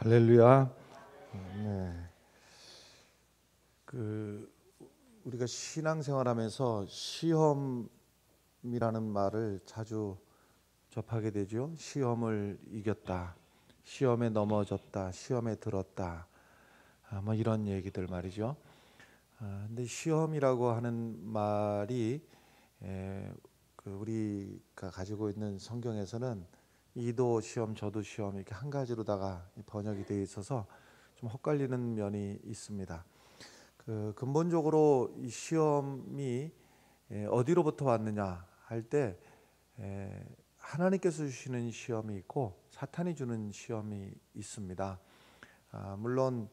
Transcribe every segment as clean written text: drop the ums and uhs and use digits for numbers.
할렐루야. 네. 우리가 신앙생활하면서 시험이라는 말을 자주 접하게 되죠. 시험을 이겼다, 시험에 넘어졌다, 시험에 들었다, 뭐 이런 얘기들 말이죠. 근데 시험이라고 하는 말이 우리가 가지고 있는 성경에서는 이도 시험 저도 시험 이렇게 한 가지로다가 번역이 되어 있어서 좀 헛갈리는 면이 있습니다. 근본적으로 이 시험이 어디로부터 왔느냐 할 때 하나님께서 주시는 시험이 있고 사탄이 주는 시험이 있습니다. 물론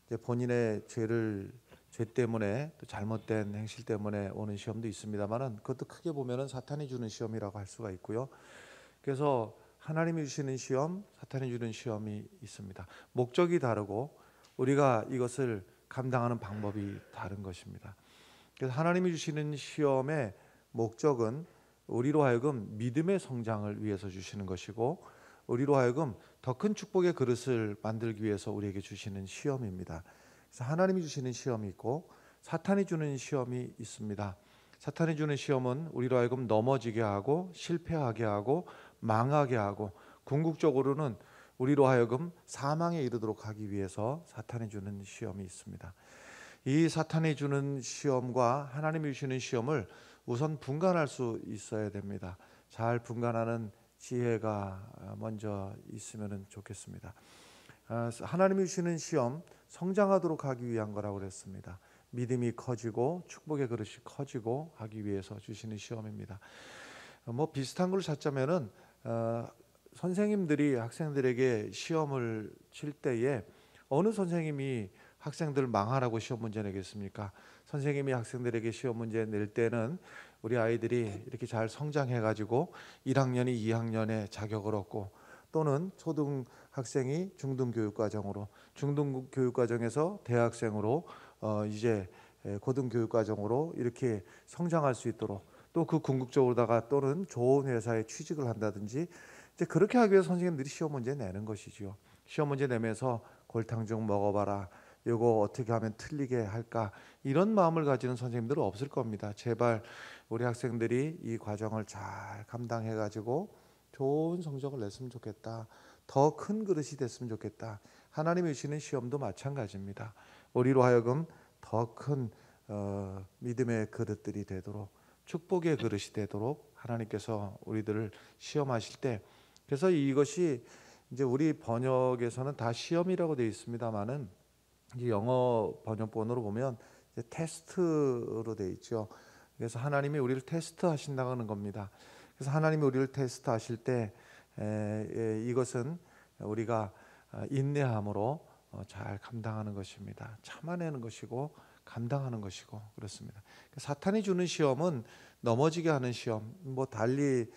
이제 본인의 죄 때문에 또 잘못된 행실 때문에 오는 시험도 있습니다만은 그것도 크게 보면은 사탄이 주는 시험이라고 할 수가 있고요. 그래서 하나님이 주시는 시험, 사탄이 주는 시험이 있습니다. 목적이 다르고 우리가 이것을 감당하는 방법이 다른 것입니다. 그래서 하나님이 주시는 시험의 목적은 우리로 하여금 믿음의 성장을 위해서 주시는 것이고 우리로 하여금 더 큰 축복의 그릇을 만들기 위해서 우리에게 주시는 시험입니다. 그래서 하나님이 주시는 시험이 있고 사탄이 주는 시험이 있습니다. 사탄이 주는 시험은 우리로 하여금 넘어지게 하고 실패하게 하고 망하게 하고 궁극적으로는 우리로 하여금 사망에 이르도록 하기 위해서 사탄이 주는 시험이 있습니다. 이 사탄이 주는 시험과 하나님이 주시는 시험을 우선 분간할 수 있어야 됩니다. 잘 분간하는 지혜가 먼저 있으면 좋겠습니다. 하나님이 주시는 시험, 성장하도록 하기 위한 거라고 그랬습니다. 믿음이 커지고 축복의 그릇이 커지고 하기 위해서 주시는 시험입니다. 뭐 비슷한 걸 찾자면은 선생님들이 학생들에게 시험을 칠 때에 어느 선생님이 학생들 망하라고 시험 문제 내겠습니까? 선생님이 학생들에게 시험 문제 낼 때는 우리 아이들이 이렇게 잘 성장해가지고 1학년이 2학년에 자격을 얻고 또는 초등학생이 중등교육과정으로 중등교육과정에서 대학생으로 이제 고등교육과정으로 이렇게 성장할 수 있도록 또 그 궁극적으로다가 또는 좋은 회사에 취직을 한다든지 이제 그렇게 하기 위해서 선생님들이 시험 문제 내는 것이지요. 시험 문제 내면서 골탕 좀 먹어봐라. 이거 어떻게 하면 틀리게 할까? 이런 마음을 가지는 선생님들은 없을 겁니다. 제발 우리 학생들이 이 과정을 잘 감당해가지고 좋은 성적을 냈으면 좋겠다. 더 큰 그릇이 됐으면 좋겠다. 하나님이 주시는 시험도 마찬가지입니다. 우리로 하여금 더 큰 믿음의 그릇들이 되도록 축복의 그릇이 되도록 하나님께서 우리들을 시험하실 때 그래서 이것이 이제 우리 번역에서는 다 시험이라고 되어 있습니다만은 이제 영어 번역본으로 보면 이제 테스트로 되어 있죠. 그래서 하나님이 우리를 테스트하신다는 겁니다. 그래서 하나님이 우리를 테스트하실 때 이것은 우리가 인내함으로 잘 감당하는 것입니다. 참아내는 것이고 감당하는 것이고 그렇습니다. 사탄이 주는 시험은 넘어지게 하는 시험, 뭐 달리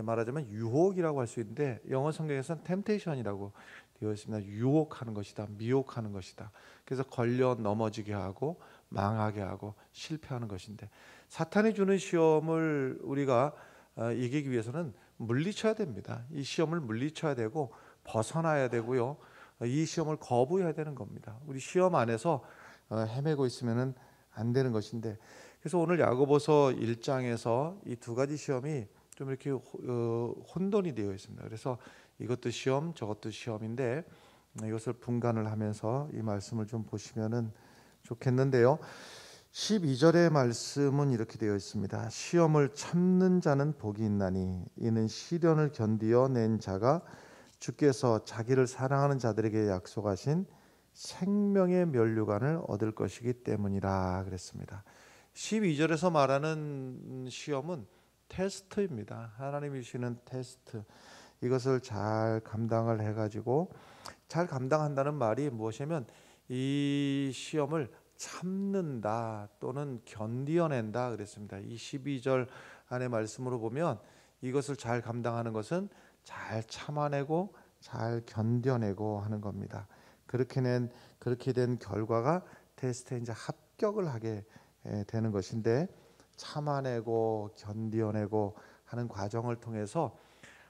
말하자면 유혹이라고 할 수 있는데 영어 성경에서는 템테이션이라고 되어 있습니다. 유혹하는 것이다, 미혹하는 것이다. 그래서 걸려 넘어지게 하고 망하게 하고 실패하는 것인데 사탄이 주는 시험을 우리가 이기기 위해서는 물리쳐야 됩니다. 이 시험을 물리쳐야 되고 벗어나야 되고요. 이 시험을 거부해야 되는 겁니다. 우리 시험 안에서 헤매고 있으면은 안 되는 것인데 그래서 오늘 야고보서 1장에서 이 두 가지 시험이 좀 이렇게 혼돈이 되어 있습니다. 그래서 이것도 시험, 저것도 시험인데 이것을 분간을 하면서 이 말씀을 좀 보시면은 좋겠는데요. 12절의 말씀은 이렇게 되어 있습니다. 시험을 참는 자는 복이 있나니 이는 시련을 견디어 낸 자가 주께서 자기를 사랑하는 자들에게 약속하신 생명의 면류관을 얻을 것이기 때문이라 그랬습니다. 12절에서 말하는 시험은 테스트입니다. 하나님이 주시는 테스트. 이것을 잘 감당을 해가지고 잘 감당한다는 말이 무엇이냐면 이 시험을 참는다 또는 견디어낸다 그랬습니다. 이 12절 안의 말씀으로 보면 이것을 잘 감당하는 것은 잘 참아내고 잘 견뎌내고 하는 겁니다. 그렇게 된 결과가 테스트에 이제 합격을 하게 되는 것인데 참아내고 견뎌내고 하는 과정을 통해서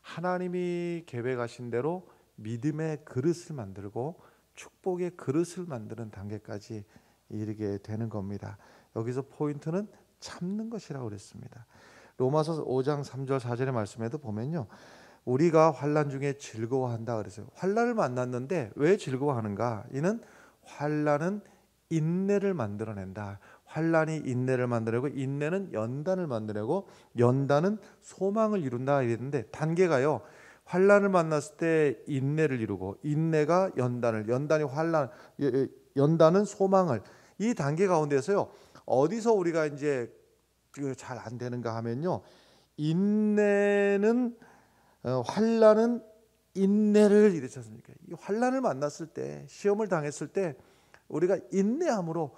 하나님이 계획하신 대로 믿음의 그릇을 만들고 축복의 그릇을 만드는 단계까지 이르게 되는 겁니다. 여기서 포인트는 참는 것이라고 그랬습니다. 로마서 5장 3절 4절의 말씀에도 보면요, 우리가 환난 중에 즐거워한다 그랬어요. 환난을 만났는데 왜 즐거워하는가? 이는 환난은 인내를 만들어낸다. 환난이 인내를 만들어내고, 인내는 연단을 만들어내고, 연단은 소망을 이룬다 이랬는데, 단계가요, 환난을 만났을 때 인내를 이루고, 인내가 연단을, 연단이 환난, 연단은 소망을, 이 단계 가운데서요, 어디서 우리가 이제 잘 안 되는가 하면요, 인내는 환난은 인내를 이랬지 않습니까? 이 환난을 만났을 때, 시험을 당했을 때 우리가 인내함으로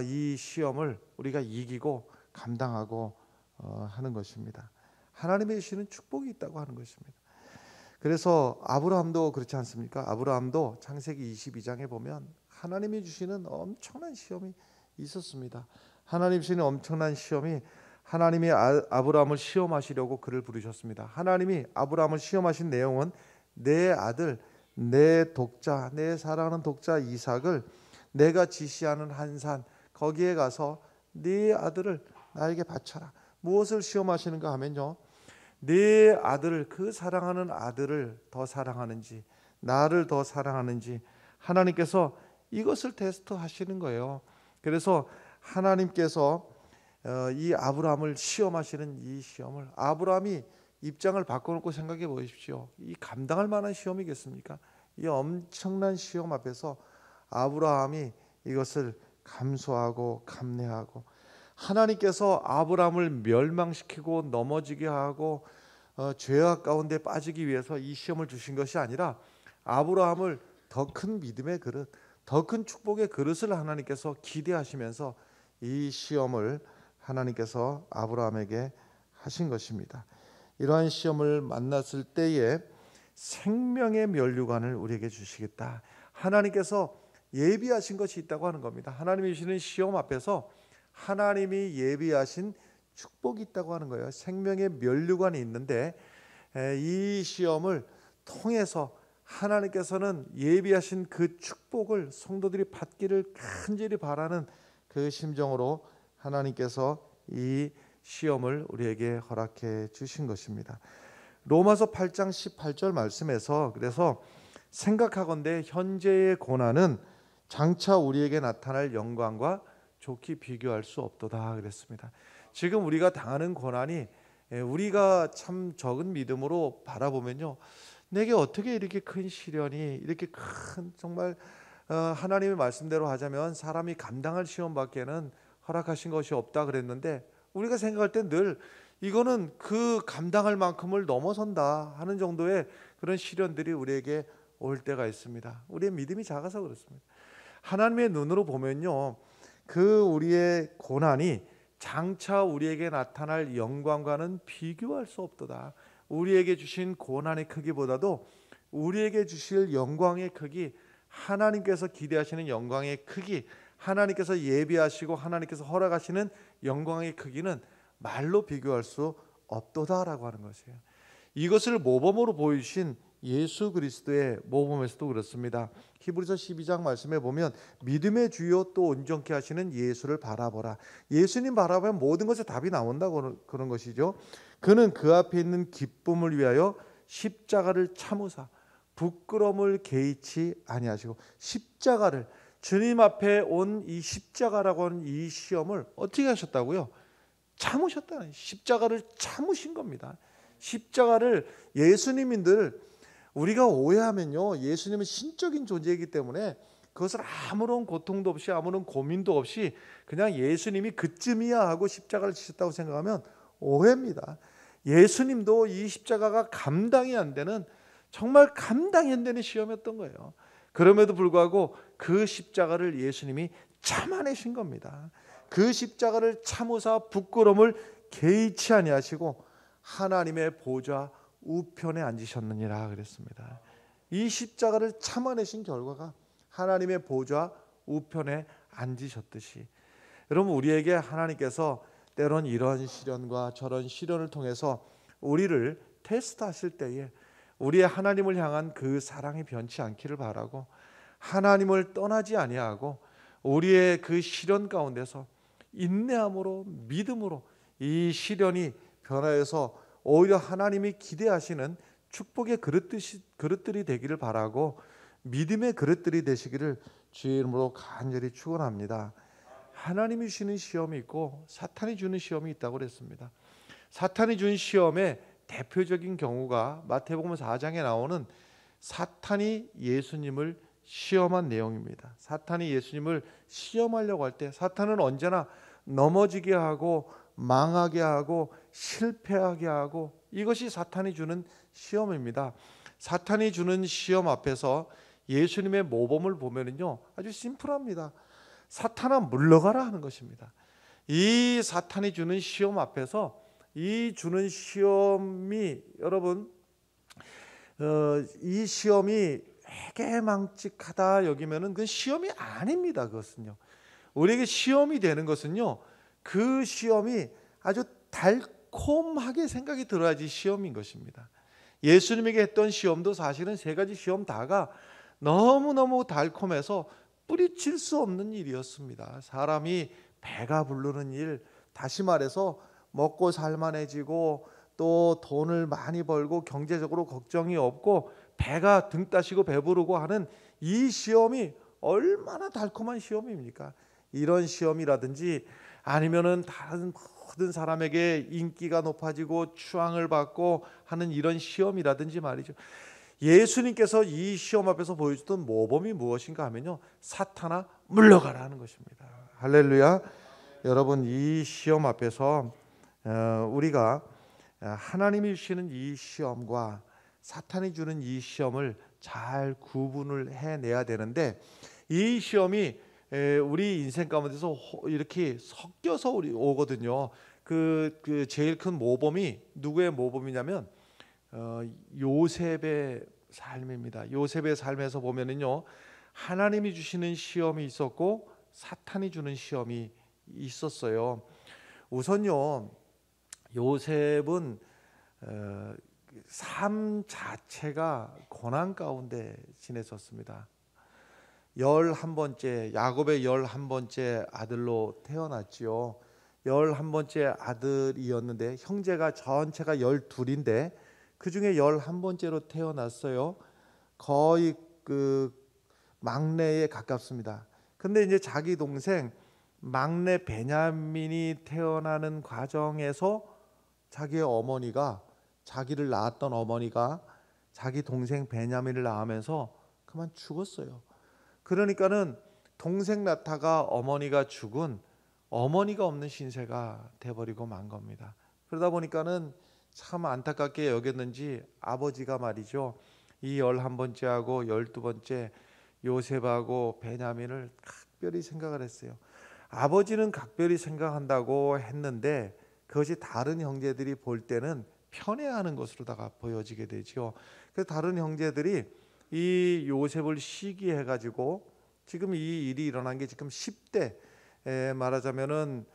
이 시험을 우리가 이기고 감당하고 하는 것입니다. 하나님의 주시는 축복이 있다고 하는 것입니다. 그래서 아브라함도 그렇지 않습니까? 아브라함도 창세기 22장에 보면 하나님이 주시는 엄청난 시험이 있었습니다. 하나님 주시는 엄청난 시험이, 하나님이 아브라함을 시험하시려고 그를 부르셨습니다. 하나님이 아브라함을 시험하신 내용은 내 아들, 내 독자, 내 사랑하는 독자 이삭을 내가 지시하는 한 산, 거기에 가서 네 아들을 나에게 바쳐라. 무엇을 시험하시는가 하면요, 네 아들을, 그 사랑하는 아들을 더 사랑하는지, 나를 더 사랑하는지 하나님께서 이것을 테스트하시는 거예요. 그래서 하나님께서 이 아브라함을 시험하시는 이 시험을, 아브라함이 입장을 바꿔놓고 생각해 보십시오. 이 감당할 만한 시험이겠습니까? 이 엄청난 시험 앞에서 아브라함이 이것을 감수하고 감내하고, 하나님께서 아브라함을 멸망시키고 넘어지게 하고 죄악 가운데 빠지기 위해서 이 시험을 주신 것이 아니라, 아브라함을 더 큰 믿음의 그릇, 더 큰 축복의 그릇을 하나님께서 기대하시면서 이 시험을 하나님께서 아브라함에게 하신 것입니다. 이러한 시험을 만났을 때에 생명의 면류관을 우리에게 주시겠다. 하나님께서 예비하신 것이 있다고 하는 겁니다. 하나님이 주시는 시험 앞에서 하나님이 예비하신 축복이 있다고 하는 거예요. 생명의 면류관이 있는데, 이 시험을 통해서 하나님께서는 예비하신 그 축복을 성도들이 받기를 간절히 바라는 그 심정으로 하나님께서 이 시험을 우리에게 허락해 주신 것입니다. 로마서 8장 18절 말씀에서, 그래서 생각하건대 현재의 고난은 장차 우리에게 나타날 영광과 좋게 비교할 수 없도다 그랬습니다. 지금 우리가 당하는 고난이, 우리가 참 적은 믿음으로 바라보면요, 내게 어떻게 이렇게 큰 시련이, 이렇게 큰, 정말 하나님의 말씀대로 하자면 사람이 감당할 시험밖에는 허락하신 것이 없다 그랬는데, 우리가 생각할 때 늘 이거는 그 감당할 만큼을 넘어선다 하는 정도의 그런 시련들이 우리에게 올 때가 있습니다. 우리의 믿음이 작아서 그렇습니다. 하나님의 눈으로 보면요, 그 우리의 고난이 장차 우리에게 나타날 영광과는 비교할 수 없도다. 우리에게 주신 고난의 크기보다도 우리에게 주실 영광의 크기, 하나님께서 기대하시는 영광의 크기, 하나님께서 예비하시고 하나님께서 허락하시는 영광의 크기는 말로 비교할 수 없도다라고 하는 것이에요. 이것을 모범으로 보여주신 예수 그리스도의 모범에서도 그렇습니다. 히브리서 12장 말씀에 보면 믿음의 주요 또 온전케 하시는 예수를 바라보라. 예수님 바라보면 모든 것에 답이 나온다고 그런 것이죠. 그는 그 앞에 있는 기쁨을 위하여 십자가를 참으사 부끄러움을 개의치 아니하시고, 십자가를, 주님 앞에 온 이 십자가라고 하는 이 시험을 어떻게 하셨다고요? 참으셨다. 십자가를 참으신 겁니다. 십자가를, 예수님인들 우리가 오해하면요, 예수님은 신적인 존재이기 때문에 그것을 아무런 고통도 없이 아무런 고민도 없이 그냥 예수님이 그쯤이야 하고 십자가를 지셨다고 생각하면 오해입니다. 예수님도 이 십자가가 감당이 안 되는, 정말 감당이 안 되는 시험이었던 거예요. 그럼에도 불구하고 그 십자가를 예수님이 참아내신 겁니다. 그 십자가를 참으사 부끄러움을 개의치 아니하시고 하나님의 보좌 우편에 앉으셨느니라 그랬습니다. 이 십자가를 참아내신 결과가 하나님의 보좌 우편에 앉으셨듯이, 여러분, 우리에게 하나님께서 때론 이런 시련과 저런 시련을 통해서 우리를 테스트하실 때에 우리의 하나님을 향한 그 사랑이 변치 않기를 바라고, 하나님을 떠나지 아니하고 우리의 그 시련 가운데서 인내함으로 믿음으로 이 시련이 변화해서 오히려 하나님이 기대하시는 축복의 그릇들이 되기를 바라고, 믿음의 그릇들이 되시기를 주의 이름으로 간절히 축원합니다. 하나님이 주시는 시험이 있고 사탄이 주는 시험이 있다고 그랬습니다. 사탄이 준 시험의 대표적인 경우가 마태복음 4장에 나오는 사탄이 예수님을 시험한 내용입니다. 사탄이 예수님을 시험하려고 할 때 사탄은 언제나 넘어지게 하고 망하게 하고 실패하게 하고, 이것이 사탄이 주는 시험입니다. 사탄이 주는 시험 앞에서 예수님의 모범을 보면은요, 아주 심플합니다. 사탄아 물러가라 하는 것입니다. 이 사탄이 주는 시험 앞에서 이 주는 시험이, 여러분, 이 시험이 회개망측하다 여기면은 그 시험이 아닙니다. 그것은요, 우리에게 시험이 되는 것은요, 그 시험이 아주 달콤하게 생각이 들어야지 시험인 것입니다. 예수님에게 했던 시험도 사실은 세 가지 시험 다가 너무너무 달콤해서 뿌리칠 수 없는 일이었습니다. 사람이 배가 부르는 일, 다시 말해서 먹고 살만해지고 또 돈을 많이 벌고 경제적으로 걱정이 없고 배가 등 따시고 배부르고 하는 이 시험이 얼마나 달콤한 시험입니까? 이런 시험이라든지 아니면은 다른 모든 사람에게 인기가 높아지고 추앙을 받고 하는 이런 시험이라든지 말이죠. 예수님께서 이 시험 앞에서 보여주던 모범이 무엇인가 하면요, 사탄아 물러가라 하는 것입니다. 할렐루야. 여러분, 이 시험 앞에서 우리가 하나님이 주시는 이 시험과 사탄이 주는 이 시험을 잘 구분을 해내야 되는데, 이 시험이 우리 인생 가운데서 이렇게 섞여서 우리 오거든요. 그 제일 큰 모범이 누구의 모범이냐면 요셉의 삶입니다. 요셉의 삶에서 보면은요, 하나님이 주시는 시험이 있었고 사탄이 주는 시험이 있었어요. 우선요, 요셉은 삶 자체가 고난 가운데 지냈었습니다. 11번째, 야곱의 11번째 아들로 태어났지요. 11번째 아들이었는데 형제가 전체가 12인데 그 중에 11번째로 태어났어요. 거의 그 막내에 가깝습니다. 근데 이제 자기 동생 막내 베냐민이 태어나는 과정에서 자기의 어머니가, 자기를 낳았던 어머니가 자기 동생 베냐민을 낳으면서 그만 죽었어요. 그러니까는 동생 낳다가 어머니가 죽은, 어머니가 없는 신세가 돼버리고 만 겁니다. 그러다 보니까는 참 안타깝게 여겼는지 아버지가 말이죠, 이 11번째하고 12번째 요셉하고 베냐민을 각별히 생각을 했어요. 아버지는 각별히 생각한다고 했는데 그것이 다른 형제들이 볼 때는 편애하는 것으로다가 보여지게 되죠. 그래서 다른 형제들이 이 요셉을 시기해가지고, 지금 이 일이 일어난 게 지금 10대, 말하자면은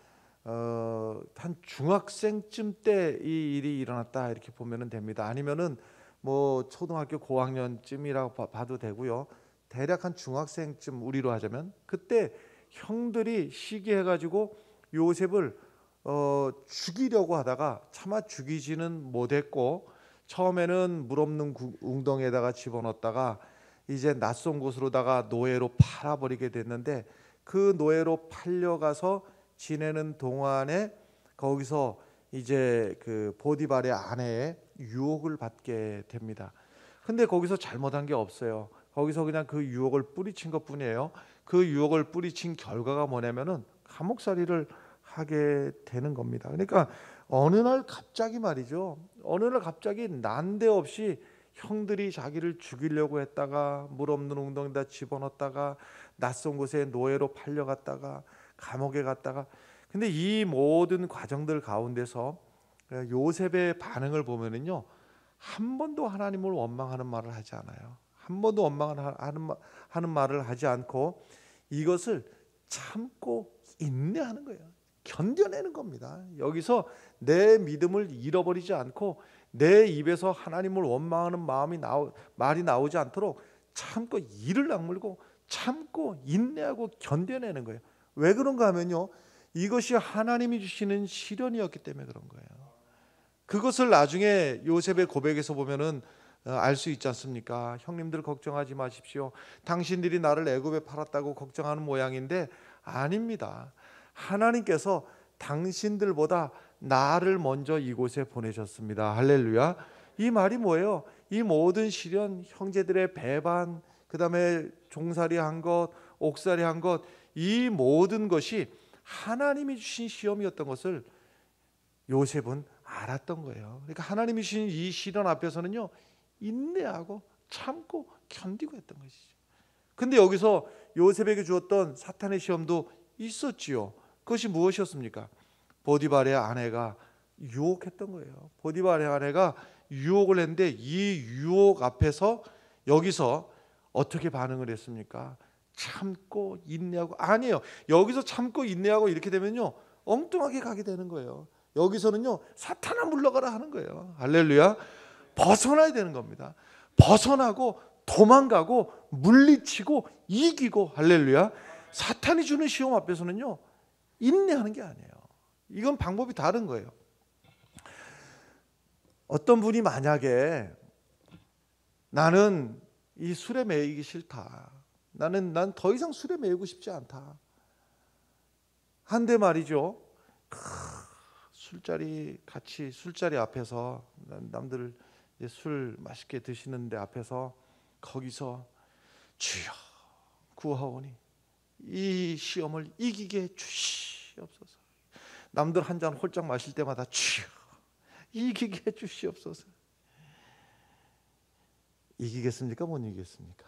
한 중학생쯤 때 이 일이 일어났다 이렇게 보면은 됩니다. 아니면은 뭐 초등학교 고학년쯤이라고 봐도 되고요. 대략 한 중학생쯤 우리로 하자면 그때 형들이 시기해가지고 요셉을 죽이려고 하다가 차마 죽이지는 못했고, 처음에는 물 없는 웅덩이에다가 집어넣었다가 이제 낯선 곳으로다가 노예로 팔아버리게 됐는데, 그 노예로 팔려가서 지내는 동안에 거기서 이제 그 보디발의 아내의 유혹을 받게 됩니다. 근데 거기서 잘못한 게 없어요. 거기서 그냥 그 유혹을 뿌리친 것뿐이에요. 그 유혹을 뿌리친 결과가 뭐냐면은 감옥살이를 하게 되는 겁니다. 그러니까 어느 날 갑자기 말이죠, 어느 날 갑자기 난데없이 형들이 자기를 죽이려고 했다가 물 없는 웅덩이에다 집어넣었다가 낯선 곳에 노예로 팔려갔다가 감옥에 갔다가, 근데 이 모든 과정들 가운데서 요셉의 반응을 보면은요, 한 번도 하나님을 원망하는 말을 하지 않아요. 한 번도 원망하는 말을 하지 않고 이것을 참고 인내하는 거예요. 견뎌내는 겁니다. 여기서 내 믿음을 잃어버리지 않고 내 입에서 하나님을 원망하는 말이 나오지 않도록 참고 이를 악물고 참고 인내하고 견뎌내는 거예요. 왜 그런가 하면요, 이것이 하나님이 주시는 시련이었기 때문에 그런 거예요. 그것을 나중에 요셉의 고백에서 보면은 알 수 있지 않습니까? 형님들 걱정하지 마십시오. 당신들이 나를 애굽에 팔았다고 걱정하는 모양인데 아닙니다. 하나님께서 당신들보다 나를 먼저 이곳에 보내셨습니다. 할렐루야. 이 말이 뭐예요? 이 모든 시련, 형제들의 배반, 그 다음에 종살이 한 것, 옥살이 한 것, 이 모든 것이 하나님이 주신 시험이었던 것을 요셉은 알았던 거예요. 그러니까 하나님이 주신 이 시련 앞에서는요, 인내하고 참고 견디고 했던 것이죠. 근데 여기서 요셉에게 주었던 사탄의 시험도 있었지요. 그것이 무엇이었습니까? 보디발의 아내가 유혹했던 거예요. 보디발의 아내가 유혹을 했는데 이 유혹 앞에서 여기서 어떻게 반응을 했습니까? 참고 인내하고. 아니에요. 여기서 참고 인내하고 이렇게 되면요, 엉뚱하게 가게 되는 거예요. 여기서는요, 사탄아 물러가라 하는 거예요. 할렐루야. 벗어나야 되는 겁니다. 벗어나고 도망가고 물리치고 이기고. 할렐루야. 사탄이 주는 시험 앞에서는요, 인내하는 게 아니에요. 이건 방법이 다른 거예요. 어떤 분이 만약에 나는 이 술에 매이기 싫다, 난 더 이상 술에 매이고 싶지 않다 한데 말이죠, 술자리 앞에서 남들 술 맛있게 드시는데 앞에서 거기서 주여 구하오니 이 시험을 이기게 해 주시옵소서. 남들 한 잔 홀짝 마실 때마다 주여 이기게 해 주시옵소서. 이기겠습니까? 못 이기겠습니까?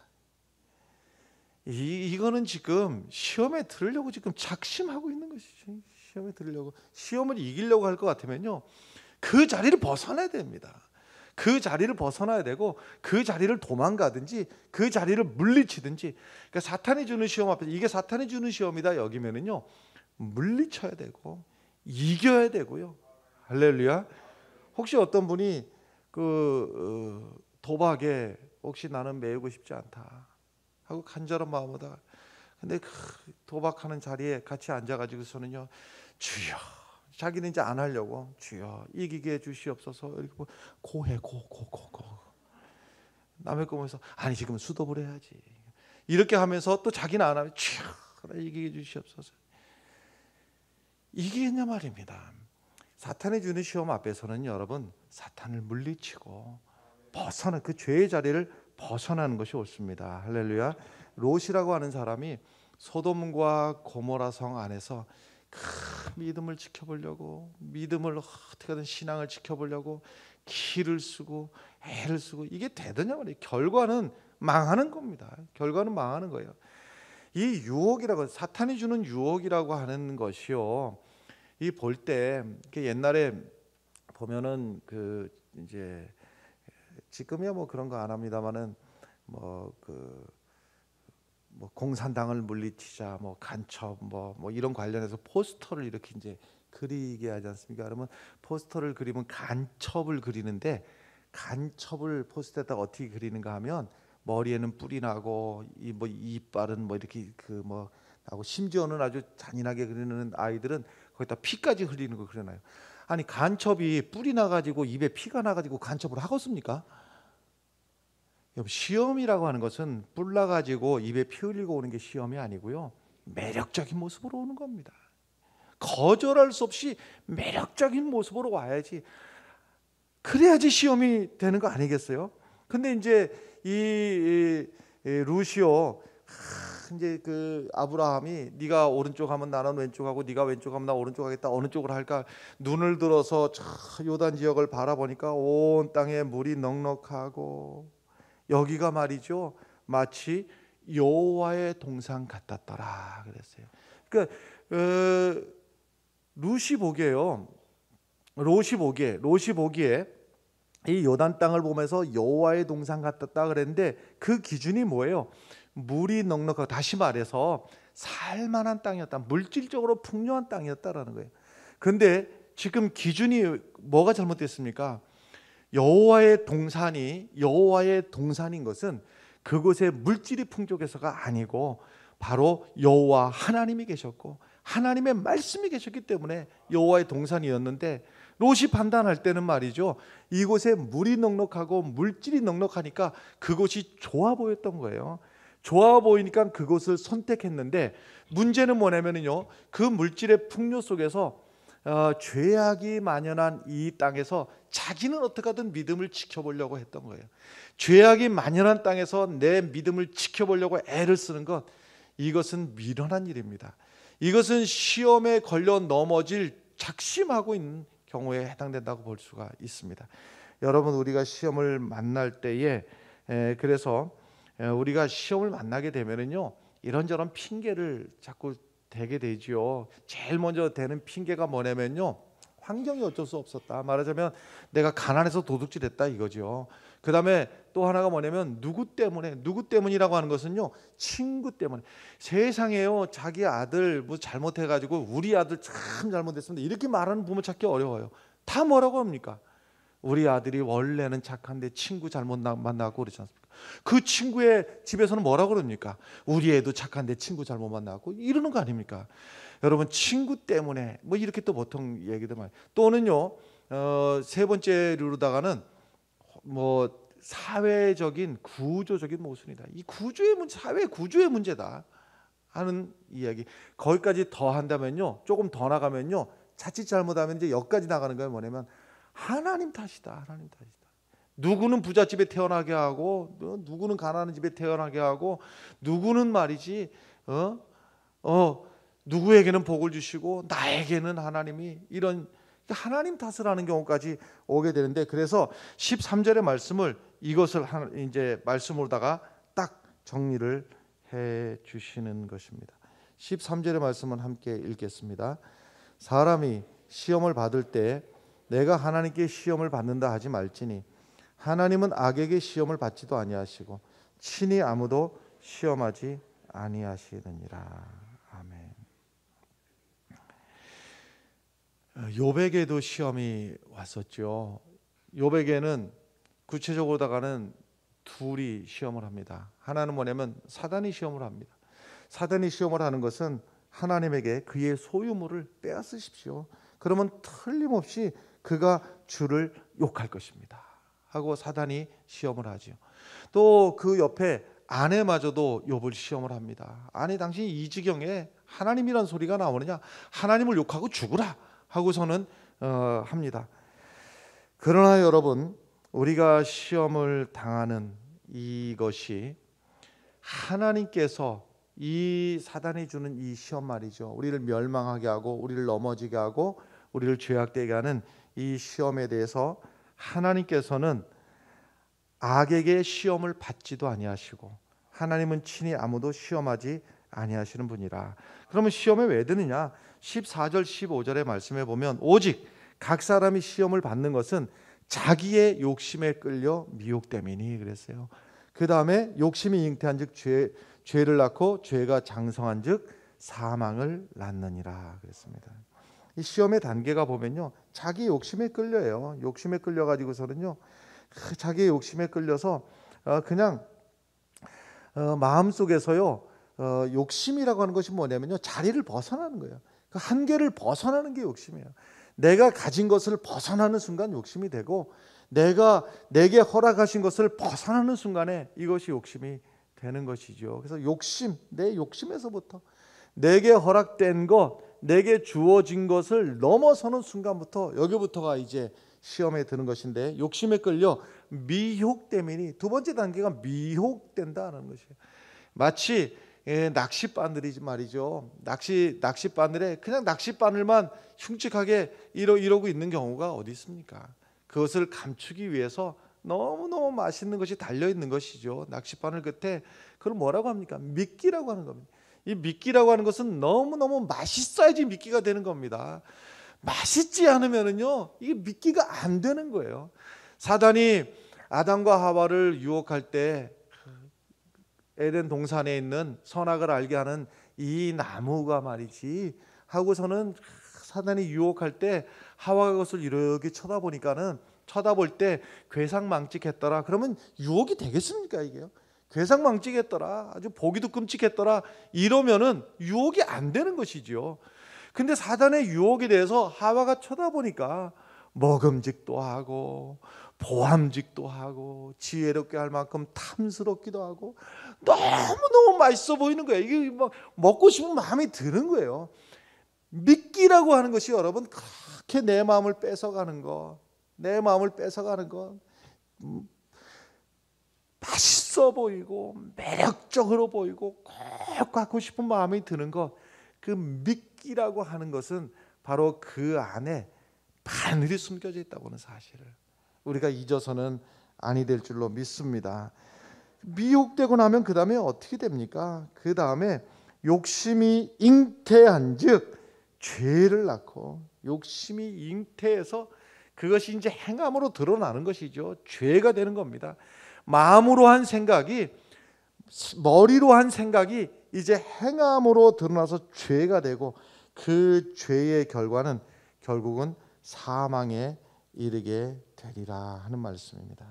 이거는 지금 시험에 들으려고 지금 작심하고 있는 것이죠. 시험에 들으려고, 시험을 이기려고 할 것 같으면요, 그 자리를 벗어나야 됩니다. 그 자리를 벗어나야 되고 그 자리를 도망가든지 그 자리를 물리치든지. 그러니까 사탄이 주는 시험 앞에서 이게 사탄이 주는 시험이다 여기면은요, 물리쳐야 되고 이겨야 되고요. 할렐루야. 혹시 어떤 분이 도박에 혹시 나는 매이고 싶지 않다 하고 간절한 마음으로, 근데 그 도박하는 자리에 같이 앉아가지고서는요, 주여, 자기는 이제 안 하려고, 주여 이기게 해 주시옵소서 이렇게 고해 고 남의 거 보면서 아니 지금 수도를 해야지 이렇게 하면서 또 자기는 안 하면 주여 이기게 해 주시옵소서. 이기겠냐 말입니다. 사탄이 주는 시험 앞에서는 여러분, 사탄을 물리치고 벗어나 그 죄의 자리를 벗어나는 것이 옳습니다. 할렐루야. 롯이라고 하는 사람이 소돔과 고모라 성 안에서 믿음을 지켜보려고, 믿음을 어떻게든 신앙을 지켜보려고 기를 쓰고 애를 쓰고, 이게 되더냐 말이에요. 결과는 망하는 겁니다. 결과는 망하는 거예요. 이 유혹이라고, 사탄이 주는 유혹이라고 하는 것이요, 이 볼 때 옛날에 보면은 이제 지금이야 뭐 그런 거 안 합니다만은 뭐 공산당을 물리치자, 뭐 간첩, 뭐 이런 관련해서 포스터를 이렇게 이제 그리게 하지 않습니까? 그러면 포스터를 그리면 간첩을 그리는데, 간첩을 포스터에다가 어떻게 그리는가 하면 머리에는 뿔이 나고 이빨은 뭐 이렇게 나고, 심지어는 아주 잔인하게 그리는 아이들은 거기다 피까지 흘리는 거 그려놔요. 아니 간첩이 뿔이 나가지고 입에 피가 나가지고 간첩을 하겠습니까? 시험이라고 하는 것은 뿔 나가지고 입에 피 흘리고 오는 게 시험이 아니고요, 매력적인 모습으로 오는 겁니다. 거절할 수 없이 매력적인 모습으로 와야지, 그래야지 시험이 되는 거 아니겠어요? 근데 이제 이 루시오, 이제 아브라함이 네가 오른쪽 하면 나는 왼쪽 하고 네가 왼쪽 하면 나 오른쪽 하겠다, 어느 쪽으로 할까, 눈을 들어서 요단 지역을 바라보니까 온 땅에 물이 넉넉하고 여기가 말이죠, 마치 여호와의 동산 같았더라 그랬어요. 그러니까 롯이 보기에 이 요단 땅을 보면서 여호와의 동산 같았다 그랬는데, 그 기준이 뭐예요? 물이 넉넉하고, 다시 말해서 살만한 땅이었다, 물질적으로 풍요한 땅이었다라는 거예요. 근데 지금 기준이 뭐가 잘못됐습니까? 여호와의 동산인 것은 그곳에 물질이 풍족해서가 아니고 바로 여호와 하나님이 계셨고 하나님의 말씀이 계셨기 때문에 여호와의 동산이었는데, 롯이 판단할 때는 말이죠, 이곳에 물이 넉넉하고 물질이 넉넉하니까 그곳이 좋아 보였던 거예요. 좋아 보이니까 그곳을 선택했는데, 문제는 뭐냐면요, 그 물질의 풍요 속에서 죄악이 만연한 이 땅에서 자기는 어떻게 하든 믿음을 지켜보려고 했던 거예요. 죄악이 만연한 땅에서 내 믿음을 지켜보려고 애를 쓰는 것, 이것은 미련한 일입니다. 이것은 시험에 걸려 넘어질 작심하고 있는 경우에 해당된다고 볼 수가 있습니다. 여러분, 우리가 시험을 만날 때에 그래서 우리가 시험을 만나게 되면은요, 이런저런 핑계를 자꾸 대게 되지요. 제일 먼저 대는 핑계가 뭐냐면요, 환경이 어쩔 수 없었다. 말하자면 내가 가난해서 도둑질했다 이거죠. 그 다음에 또 하나가 뭐냐면 누구 때문이라고 하는 것은요, 친구 때문에. 세상에요, 자기 아들 뭐 잘못해가지고 우리 아들 참 잘못했습니다 이렇게 말하는 부모 찾기 어려워요. 다 뭐라고 합니까? 우리 아들이 원래는 착한데 친구 잘못 만나고 그렇지 않습니까? 그 친구의 집에서는 뭐라고 그럽니까? 우리 애도 착한데 친구 잘못 만나고 이러는 거 아닙니까? 여러분, 친구 때문에 뭐 이렇게 또 보통 얘기들 많이. 또는요, 세 번째로다가는 뭐 사회적인 구조적인 모순이다. 이 구조의 문제, 사회 구조의 문제다 하는 이야기. 거기까지 더 한다면요, 조금 더 나가면요, 자칫 잘못하면 이제 여기까지 나가는 거예요. 뭐냐면 하나님 탓이다. 하나님 탓이다. 누구는 부잣집에 태어나게 하고 누구는 가난한 집에 태어나게 하고 누구는 말이지 누구에게는 복을 주시고 나에게는 하나님이, 이런 하나님 탓을 하는 경우까지 오게 되는데, 그래서 13절의 말씀을 이것을 이제 말씀으로다가 딱 정리를 해 주시는 것입니다. 13절의 말씀은 함께 읽겠습니다. 사람이 시험을 받을 때 내가 하나님께 시험을 받는다 하지 말지니 하나님은 악에게 시험을 받지도 아니하시고 친히 아무도 시험하지 아니하시느니라. 아멘. 욥에게도 시험이 왔었죠. 욥에게는 구체적으로다가는 둘이 시험을 합니다. 하나는 뭐냐면 사단이 시험을 합니다. 사단이 시험을 하는 것은 하나님에게 그의 소유물을 빼앗으십시오, 그러면 틀림없이 그가 주를 욕할 것입니다 하고 사단이 시험을 하죠. 또 그 옆에 아내마저도 욥을 시험을 합니다. 아내, 당신이 이 지경에 하나님이란 소리가 나오느냐, 하나님을 욕하고 죽으라 하고서는 합니다. 그러나 여러분, 우리가 시험을 당하는 이것이 하나님께서 이 사단이 주는 이 시험 말이죠, 우리를 멸망하게 하고 우리를 넘어지게 하고 우리를 죄악되게 하는 이 시험에 대해서 하나님께서는 악에게 시험을 받지도 아니하시고 하나님은 친히 아무도 시험하지 아니하시는 분이라. 그러면 시험에 왜 드느냐? 14절 15절의 말씀에 보면 오직 각 사람이 시험을 받는 것은 자기의 욕심에 끌려 미혹됨이니 그랬어요. 그 다음에 욕심이 잉태한즉 죄를 낳고 죄가 장성한즉 사망을 낳느니라 그랬습니다. 이 시험의 단계가 보면요, 자기 욕심에 끌려요. 욕심에 끌려 가지고서는요, 자기의 욕심에 끌려서 그냥 마음속에서요, 욕심이라고 하는 것이 뭐냐면요, 자리를 벗어나는 거예요. 그 한계를 벗어나는 게 욕심이에요. 내가 가진 것을 벗어나는 순간 욕심이 되고, 내게 허락하신 것을 벗어나는 순간에 이것이 욕심이 되는 것이죠. 그래서 내 욕심에서부터 내게 허락된 것, 내게 주어진 것을 넘어서는 순간부터 여기부터가 이제 시험에 드는 것인데, 욕심에 끌려 미혹됨이니, 두 번째 단계가 미혹된다는 것이에요. 마치 낚싯바늘이지 말이죠. 낚싯바늘에 그냥 낚싯바늘만 흉측하게 이러고 있는 경우가 어디 있습니까? 그것을 감추기 위해서 너무너무 맛있는 것이 달려있는 것이죠. 낚싯바늘 끝에 그걸 뭐라고 합니까? 미끼라고 하는 겁니다. 이 미끼라고 하는 것은 너무너무 맛있어야지 미끼가 되는 겁니다. 맛있지 않으면은요, 이게 미끼가 안 되는 거예요. 사단이 아담과 하와를 유혹할 때 에덴 동산에 있는 선악을 알게 하는 이 나무가 말이지 하고서는 사단이 유혹할 때 하와가 그것을 이렇게 쳐다보니까는 쳐다볼 때 괴상망측했더라. 그러면 유혹이 되겠습니까 이게요? 괴상망측했더라. 아주 보기도 끔찍했더라. 이러면은 유혹이 안 되는 것이지요. 근데 사단의 유혹에 대해서 하와가 쳐다보니까 먹음직도 하고 보암직도 하고 지혜롭게 할 만큼 탐스럽기도 하고 너무너무 맛있어 보이는 거예요. 이게 막 먹고 싶은 마음이 드는 거예요. 미끼라고 하는 것이 여러분 그렇게 내 마음을 뺏어가는 거, 내 마음을 뺏어가는 거, 맛있어 보이고 매력적으로 보이고 꼭 갖고 싶은 마음이 드는 것, 그 미끼라고 하는 것은 바로 그 안에 바늘이 숨겨져 있다고 하는 사실을 우리가 잊어서는 아니 될 줄로 믿습니다. 미혹되고 나면 그 다음에 어떻게 됩니까? 그 다음에 욕심이 잉태한즉 죄를 낳고, 욕심이 잉태해서 그것이 이제 행함으로 드러나는 것이죠. 죄가 되는 겁니다. 마음으로 한 생각이, 머리로 한 생각이 이제 행함으로 드러나서 죄가 되고, 그 죄의 결과는 결국은 사망에 이르게 되리라 하는 말씀입니다.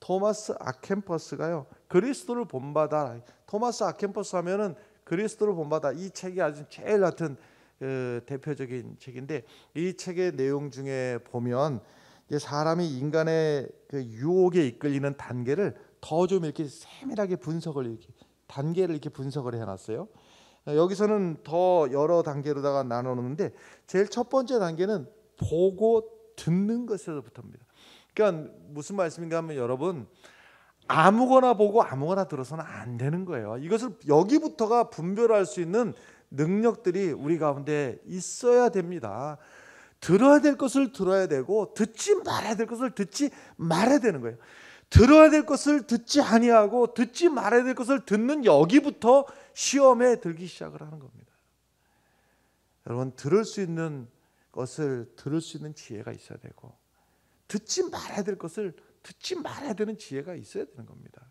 토마스 아켄퍼스가요, 그리스도를 본받아. 토마스 아켄퍼스 하면은 그리스도를 본받아. 이 책이 아주 제일 같은 대표적인 책인데, 이 책의 내용 중에 보면 사람이 인간의 그 유혹에 이끌리는 단계를 더 좀 이렇게 세밀하게 분석을, 이렇게 단계를 이렇게 분석을 해놨어요. 여기서는 더 여러 단계로다가 나누는데, 제일 첫 번째 단계는 보고 듣는 것에서부터입니다. 그러니까 무슨 말씀인가 하면 여러분, 아무거나 보고 아무거나 들어서는 안 되는 거예요. 이것을 여기부터가 분별할 수 있는 능력들이 우리 가운데 있어야 됩니다. 들어야 될 것을 들어야 되고, 듣지 말아야 될 것을 듣지 말아야 되는 거예요. 들어야 될 것을 듣지 아니하고 듣지 말아야 될 것을 듣는 여기부터 시험에 들기 시작을 하는 겁니다. 여러분, 들을 수 있는 것을 들을 수 있는 지혜가 있어야 되고, 듣지 말아야 될 것을 듣지 말아야 되는 지혜가 있어야 되는 겁니다.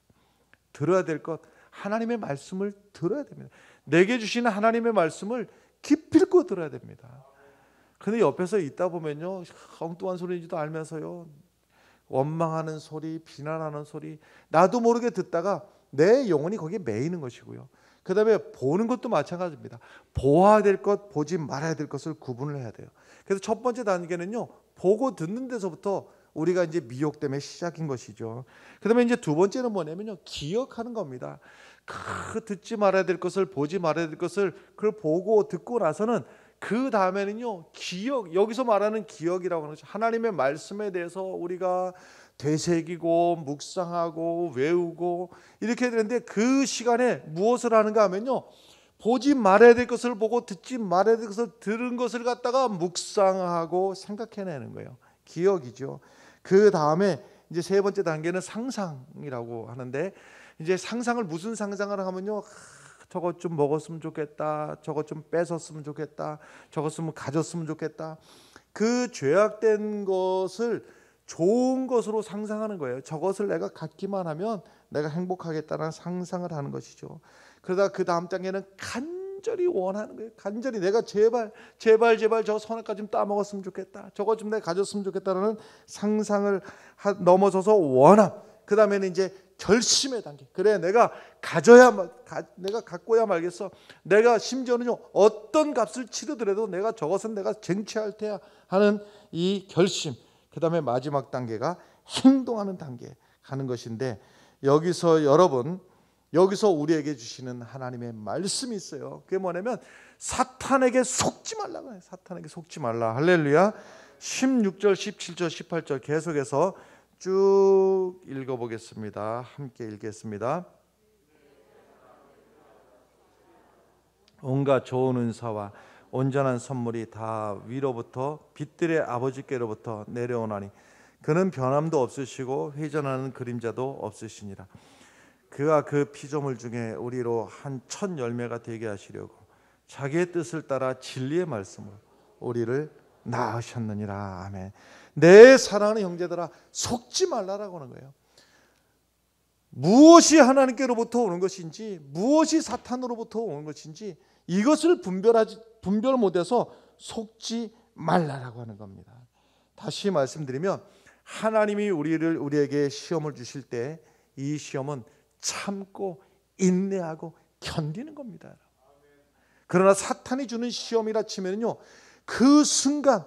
들어야 될 것, 하나님의 말씀을 들어야 됩니다. 내게 주시는 하나님의 말씀을 깊이 있고 들어야 됩니다. 근데 옆에서 있다 보면요, 엉뚱한 소리인지도 알면서요, 원망하는 소리, 비난하는 소리, 나도 모르게 듣다가 내 영혼이 거기에 매이는 것이고요. 그 다음에 보는 것도 마찬가지입니다. 보아야 될 것, 보지 말아야 될 것을 구분을 해야 돼요. 그래서 첫 번째 단계는요, 보고 듣는 데서부터 우리가 이제 미혹됨의 시작인 것이죠. 그 다음에 이제 두 번째는 뭐냐면요, 기억하는 겁니다. 그 듣지 말아야 될 것을, 보지 말아야 될 것을, 그걸 보고 듣고 나서는 그 다음에는요, 기억, 여기서 말하는 기억이라고 하는 것이 하나님의 말씀에 대해서 우리가 되새기고 묵상하고 외우고 이렇게 되는데, 그 시간에 무엇을 하는가 하면요, 보지 말아야 될 것을 보고 듣지 말아야 될 것을 들은 것을 갖다가 묵상하고 생각해내는 거예요. 기억이죠. 그 다음에 이제 세 번째 단계는 상상이라고 하는데, 이제 상상을, 무슨 상상을 하면요, 저것 좀 먹었으면 좋겠다, 저것 좀 뺏었으면 좋겠다, 저것 좀 가졌으면 좋겠다. 그 죄악된 것을 좋은 것으로 상상하는 거예요. 저것을 내가 갖기만 하면 내가 행복하겠다는 상상을 하는 것이죠. 그러다 그 다음 단계는 간절히 원하는 거예요. 간절히 내가 제발 저 선악과 좀 따먹었으면 좋겠다, 저것 좀 내가 가졌으면 좋겠다는 상상을 넘어서서 원함. 그 다음에는 이제 결심의 단계. 그래, 내가 내가 갖고야 말겠어. 내가 심지어는요, 어떤 값을 치르더라도 내가 저것은 내가 쟁취할 테야 하는 이 결심. 그 다음에 마지막 단계가 행동하는 단계 가는 것인데, 여기서 여러분, 여기서 우리에게 주시는 하나님의 말씀이 있어요. 그게 뭐냐면 사탄에게 속지 말라고 해요. 사탄에게 속지 말라. 할렐루야. 16절, 17절, 18절 계속해서 쭉 읽어보겠습니다. 함께 읽겠습니다. 온갖 좋은 은사와 온전한 선물이 다 위로부터 빛들의 아버지께로부터 내려오나니 그는 변함도 없으시고 회전하는 그림자도 없으시니라. 그가 그 피조물 중에 우리로 한 첫 열매가 되게 하시려고 자기의 뜻을 따라 진리의 말씀으로 우리를 낳으셨느니라. 아멘. 내 사랑하는 형제들아, 속지 말라라고 하는 거예요. 무엇이 하나님께로부터 오는 것인지, 무엇이 사탄으로부터 오는 것인지, 이것을 분별 못해서 속지 말라라고 하는 겁니다. 다시 말씀드리면, 하나님이 우리에게 시험을 주실 때 이 시험은 참고 인내하고 견디는 겁니다. 그러나 사탄이 주는 시험이라 치면요, 그 순간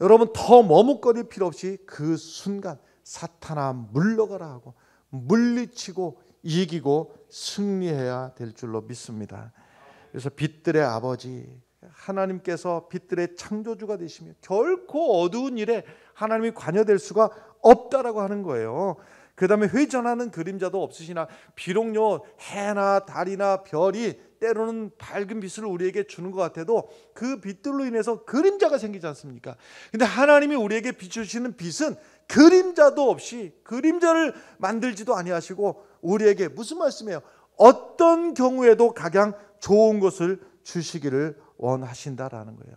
여러분 더 머뭇거릴 필요 없이 그 순간 사탄아 물러가라 하고 물리치고 이기고 승리해야 될 줄로 믿습니다. 그래서 빛들의 아버지 하나님께서 빛들의 창조주가 되시며 결코 어두운 일에 하나님이 관여될 수가 없다라고 하는 거예요. 그 다음에 회전하는 그림자도 없으시나 비록요 해나 달이나 별이 때로는 밝은 빛을 우리에게 주는 것 같아도 그 빛들로 인해서 그림자가 생기지 않습니까? 근데 하나님이 우리에게 비추시는 빛은 그림자도 없이 그림자를 만들지도 아니하시고 우리에게 무슨 말씀이에요? 어떤 경우에도 각양 좋은 것을 주시기를 원하신다라는 거예요.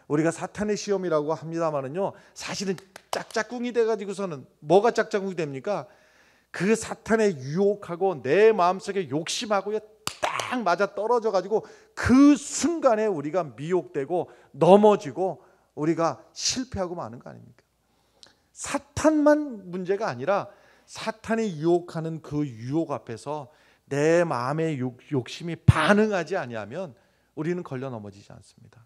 우리가 사탄의 시험이라고 합니다만은요, 사실은 짝짝꿍이 돼가지고서는 뭐가 짝짝꿍이 됩니까? 그 사탄의 유혹하고 내 마음속에 욕심하고요 딱 맞아 떨어져 가지고 그 순간에 우리가 미혹되고 넘어지고 우리가 실패하고 마는 거 아닙니까? 사탄만 문제가 아니라 사탄이 유혹하는 그 유혹 앞에서 내 마음의 욕심이 반응하지 아니하면 우리는 걸려 넘어지지 않습니다.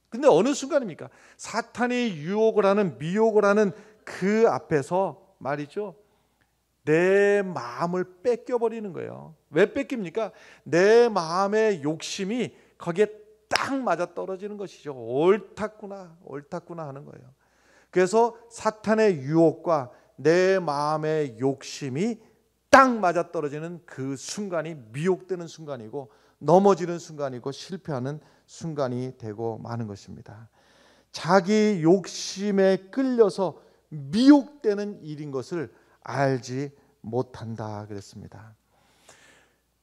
근데 어느 순간입니까? 사탄이 유혹을 하는 미혹을 하는 그 앞에서 말이죠, 내 마음을 뺏겨버리는 거예요. 왜 뺏깁니까? 내 마음의 욕심이 거기에 딱 맞아 떨어지는 것이죠. 옳았구나 옳았구나 하는 거예요. 그래서 사탄의 유혹과 내 마음의 욕심이 딱 맞아 떨어지는 그 순간이 미혹되는 순간이고 넘어지는 순간이고 실패하는 순간이 되고 마는 것입니다. 자기 욕심에 끌려서 미혹되는 일인 것을 알지 못한다 그랬습니다.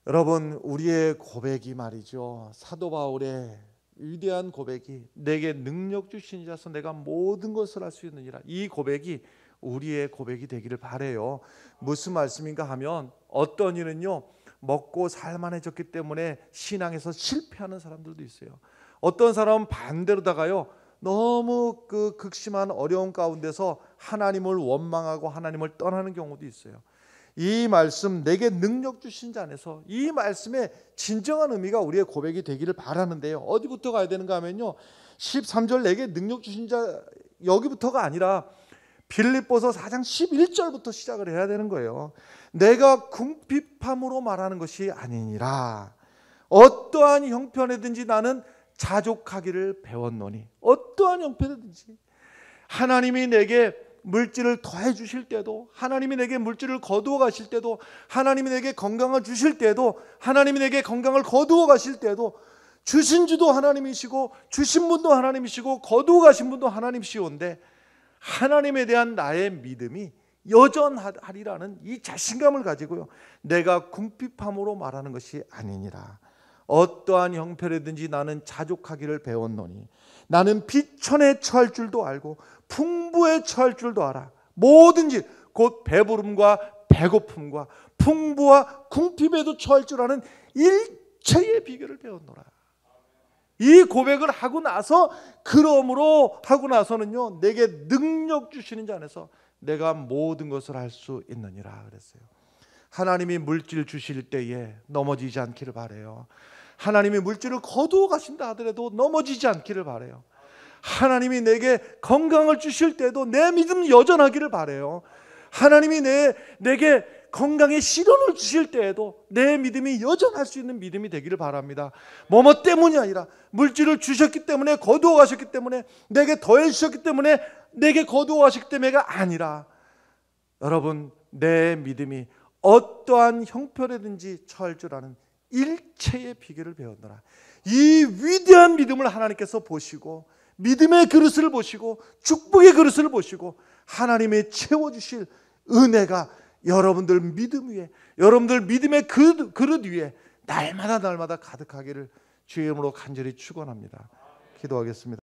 여러분, 우리의 고백이 말이죠, 사도 바울의 위대한 고백이 내게 능력 주신 자서 내가 모든 것을 할 수 있느니라, 이 고백이 우리의 고백이 되기를 바라요. 무슨 말씀인가 하면 어떤 이는요 먹고 살만해졌기 때문에 신앙에서 실패하는 사람들도 있어요. 어떤 사람은 반대로다가요 너무 그 극심한 어려운 가운데서 하나님을 원망하고 하나님을 떠나는 경우도 있어요. 이 말씀 내게 능력 주신 자 안에서 이 말씀의 진정한 의미가 우리의 고백이 되기를 바라는데요, 어디부터 가야 되는가 하면요 13절 내게 능력 주신 자, 여기부터가 아니라 빌립보서 4장 11절부터 시작을 해야 되는 거예요. 내가 궁핍함으로 말하는 것이 아니니라. 어떠한 형편에든지 나는 자족하기를 배웠노니. 어떠한 형편에든지 하나님이 내게 물질을 더해 주실 때도, 하나님이 내게 물질을 거두어 가실 때도, 하나님이 내게 건강을 주실 때도, 하나님이 내게 건강을 거두어 가실 때도, 주신 주도 하나님이시고 주신 분도 하나님이시고 거두어 가신 분도 하나님이시온데 하나님에 대한 나의 믿음이 여전하리라는 이 자신감을 가지고요 내가 궁핍함으로 말하는 것이 아니니라. 어떠한 형편이든지 나는 자족하기를 배웠노니 나는 비천에 처할 줄도 알고 풍부에 처할 줄도 알아. 뭐든지 곧 배부름과 배고픔과 풍부와 궁핍에도 처할 줄 아는 일체의 비결을 배웠노라. 이 고백을 하고 나서, 그러므로 하고 나서는요 내게 능력 주시는 자 안에서 내가 모든 것을 할 수 있느니라 그랬어요. 하나님이 물질 주실 때에 넘어지지 않기를 바라요. 하나님이 물질을 거두어 가신다 하더라도 넘어지지 않기를 바라요. 하나님이 내게 건강을 주실 때도 내 믿음 여전하기를 바라요. 하나님이 내게 건강의 시련을 주실 때에도 내 믿음이 여전할 수 있는 믿음이 되기를 바랍니다. 뭐뭐 때문이 아니라 물질을 주셨기 때문에, 거두어 가셨기 때문에, 내게 더해 주셨기 때문에, 내게 거두어 가셨기 때문에가 아니라 여러분 내 믿음이 어떠한 형편에든지 처할 줄 아는 일체의 비결을 배웠노라. 이 위대한 믿음을 하나님께서 보시고 믿음의 그릇을 보시고 축복의 그릇을 보시고 하나님의 채워주실 은혜가 여러분들 믿음 위에, 여러분들 믿음의 그릇 위에 날마다 가득하기를 주의 이름으로 간절히 축원합니다. 기도하겠습니다.